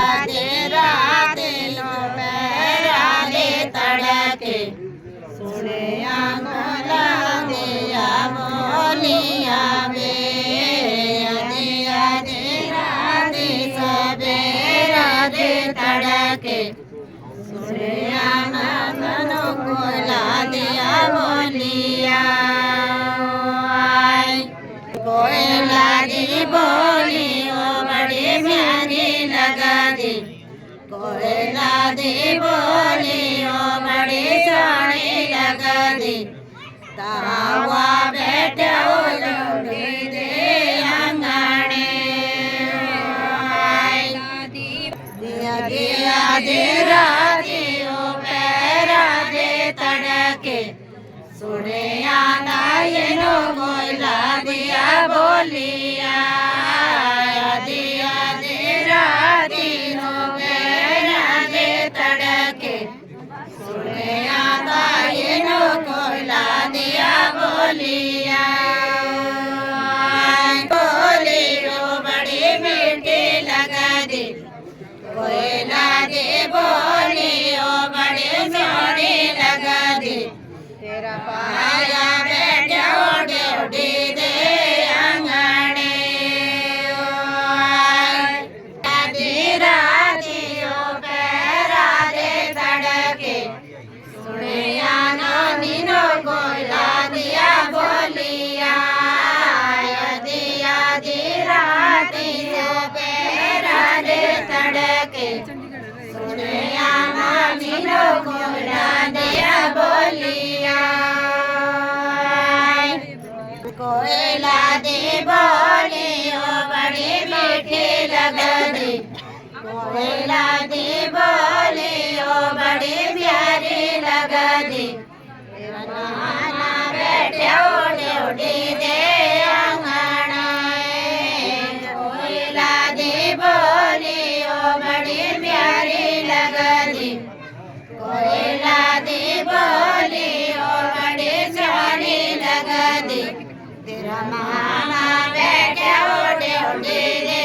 आधे Radhe no para दे तड़के सुने आंगला दिया बोलिया वे आधे आधे राधे सवेरा दे तड़के सुने आंगला कोला दिया बोलिया कोयला दी बोलियो बड़ी प्यारी लगा दी कोयला दी बोलियो बड़ी सोहनी लगा दी तावा बैठे लोड़ी दे अंगने दिया दिया दे राती ओ पैरा दे तड़के सुने आना ये नो कोयला दिया बोलिया दिया दे राती नो पैरा दे तड़के सुने आना ये नो कोयला दिया बोलिया बोलियो बड़ी मीठी लगा दी कोयला दे बोलियो बड़ी सोहनी लगा दी तेरा पाया बैठा ओढ़े ओढ़ी दे आंगने आधी राती ओ पैरा दे तड़के सुने आना नीनो कोयला दिया बोलिया आधी आधी राती ओ पैरा दे तड़के सुने आना नीनो कोयला दिया बोलिया कोयला दे बोलियो बड़ी मीठी लगा दी कोयला दे बोलियो बड़ी प्यारी लगा दी नाना बैठे ओढ़े ओढ़ी दे आंगना कोयला दे बोलियो बड़ी प्यारी लगा दी कोयला दे बोलियो बड़ी सोहनी लगा दी तेरा मामा बैठे ओढ़े ओढ़ी दे